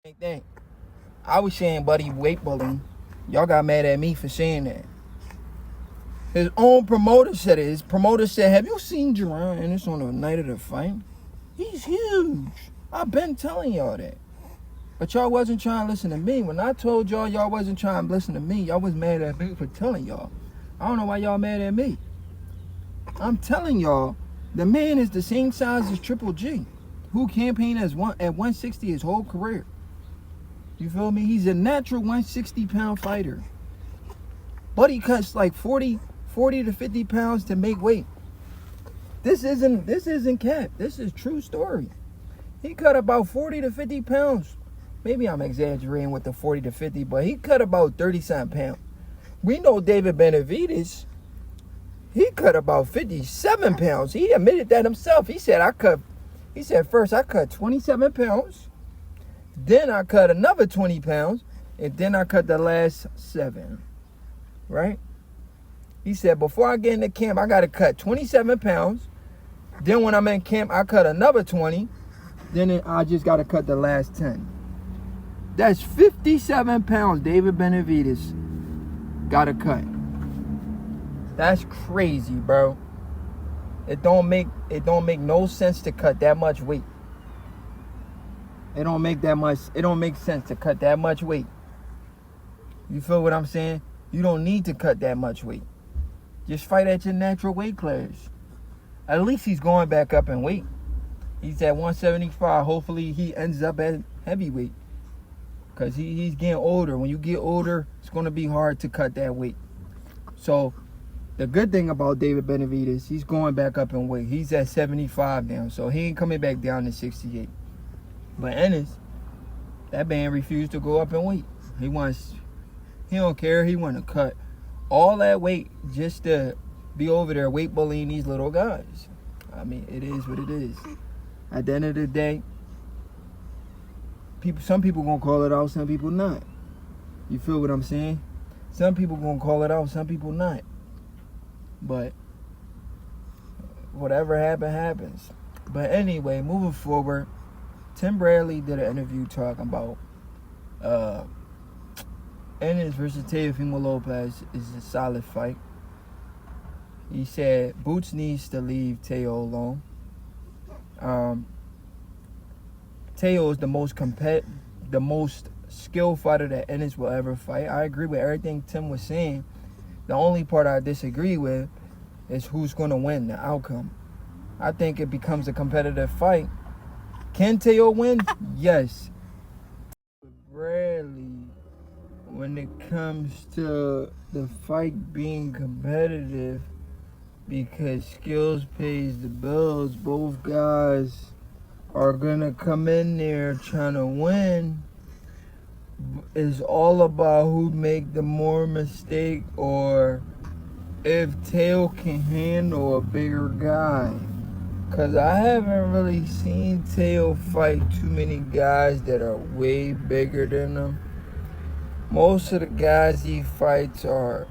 Same thing. I was saying buddy weight bullying. Y'all got mad at me for saying that. His own promoter said it. His promoter said, have you seen Jaron Ennis on the night of the fight? He's huge. I've been telling y'all that. But y'all wasn't trying to listen to me. When I told y'all wasn't trying to listen to me, y'all was mad at me for telling y'all. I don't know why y'all mad at me. I'm telling y'all, the man is the same size as Triple G, who campaigned at 160 his whole career. You feel me? He's a natural 160-pound fighter. But he cuts like 40 to 50 pounds to make weight. This isn't cap. This is true story. He cut about 40 to 50 pounds. Maybe I'm exaggerating with the 40 to 50, but he cut about 30-something pounds. We know David Benavidez, he cut about 57 pounds. He admitted that himself. He said first I cut 27 pounds, then I cut another 20 pounds, and then I cut the last 7. Right? He said, before I get into camp, I got to cut 27 pounds. Then when I'm in camp, I cut another 20. Then I just got to cut the last 10. That's 57 pounds David Benavidez got to cut. That's crazy, bro. It don't make no sense to cut that much weight. It don't make sense to cut that much weight. You feel what I'm saying? You don't need to cut that much weight. Just fight at your natural weight class. At least he's going back up in weight. He's at 175. Hopefully he ends up at heavyweight. Because he's getting older. When you get older, it's going to be hard to cut that weight. So the good thing about David Benavidez, he's going back up in weight. He's at 75 now. So he ain't coming back down to 68. But Ennis, that man refused to go up in weight. He don't care. He want to cut all that weight just to be over there weight bullying these little guys. I mean, it is what it is. At the end of the day, some people gonna call it out, some people not. You feel what I'm saying? Some people gonna call it out, some people not. But whatever happens. But anyway, moving forward, Tim Bradley did an interview talking about Ennis versus Teofimo Lopez is a solid fight. He said Boots needs to leave Teo alone. Teo is the most skilled fighter that Ennis will ever fight. I agree with everything Tim was saying. The only part I disagree with is who's going to win, the outcome. I think it becomes a competitive fight. Can Teo win? Yes. Bradley, when it comes to the fight being competitive, because skills pays the bills, both guys are gonna come in there trying to win. It's all about who make the more mistake, or if Teo can handle a bigger guy. Cause I haven't really seen Teo fight too many guys that are way bigger than him. Most of the guys he fights are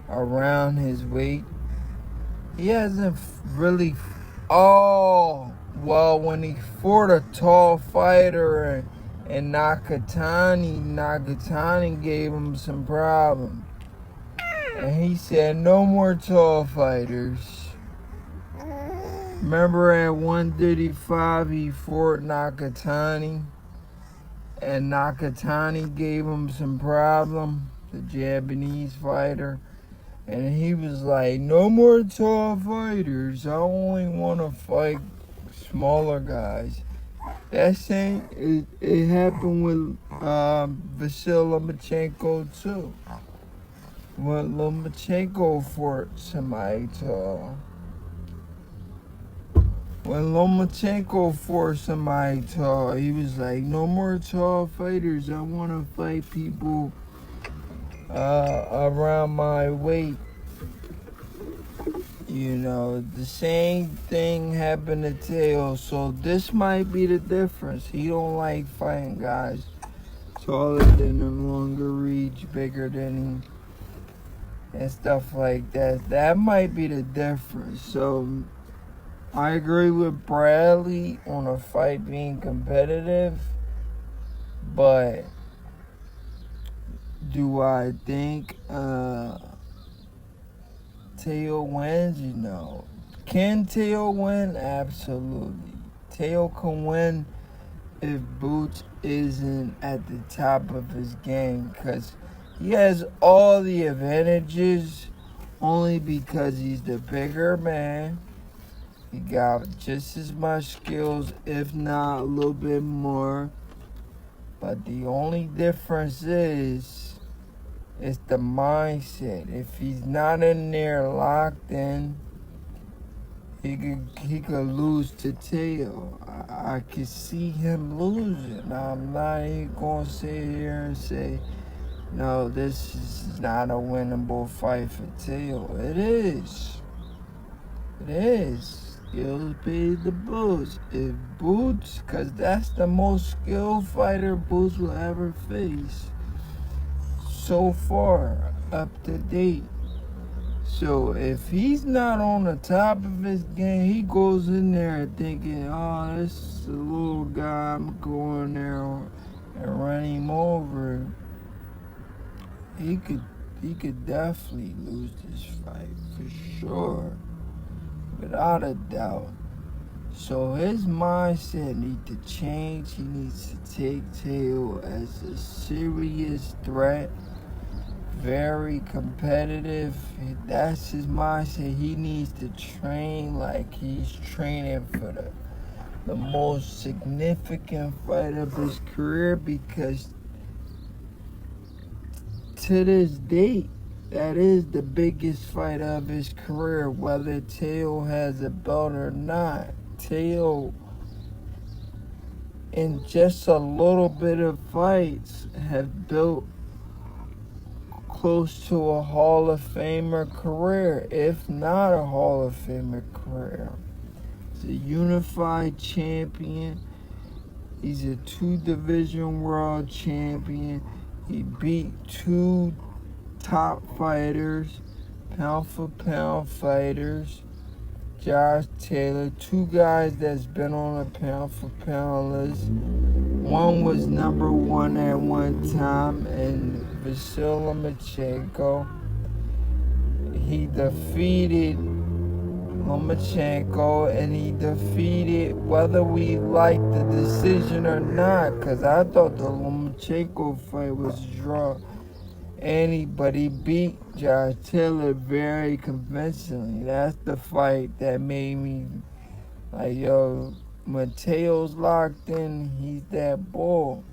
around his weight. He hasn't really... when he fought a tall fighter and Nakatani gave him some problems. And he said, no more tall fighters. Remember at 135 he fought Nakatani, and Nakatani gave him some problem, the Japanese fighter. And he was like, no more tall fighters. I only want to fight smaller guys. That same, it happened with Vasyl Lomachenko too. When Lomachenko fought somebody tall. He was like, no more tall fighters. I want to fight people around my weight. You know, the same thing happened to Teo, so this might be the difference. He don't like fighting guys taller than him, longer reach, bigger than him, and stuff like that. That might be the difference. So I agree with Bradley on a fight being competitive, But do I think Teo wins? Can Teo win? Absolutely. Teo can win if Boots isn't at the top of his game, because he has all the advantages only because he's the bigger man. He got just as much skills, if not a little bit more. But the only difference is it's the mindset. If he's not in there locked in, he could lose to Teo. I could see him losing. I'm not even gonna sit here and say, no, this is not a winnable fight for Teo. It is. It is. Skills pay the bills. If Boots, because that's the most skilled fighter Boots will ever face so far, up to date. So if he's not on the top of his game, he goes in there thinking, oh, this is a little guy, I'm going there and run him over. He could definitely lose this fight for sure, without a doubt. So his mindset needs to change. He needs to take Teo as a serious threat. Very competitive. That's his mindset. He needs to train like he's training for the most significant fight of his career, because to this date, that is the biggest fight of his career, whether Teo has a belt or not. Teo, in just a little bit of fights, have built close to a Hall of Famer career, if not a Hall of Famer career. He's a unified champion. He's a 2-division world champion. He beat 2 top fighters, pound for pound fighters. Josh Taylor, 2 guys that's been on a pound for pound list. One was number 1 at one time, and Vasily Lomachenko. He defeated Lomachenko, and he defeated, whether we like the decision or not, because I thought the Lomachenko fight was a draw. But he beat Josh Taylor very convincingly. That's the fight that made me like, yo, Mateo's locked in, he's that bull.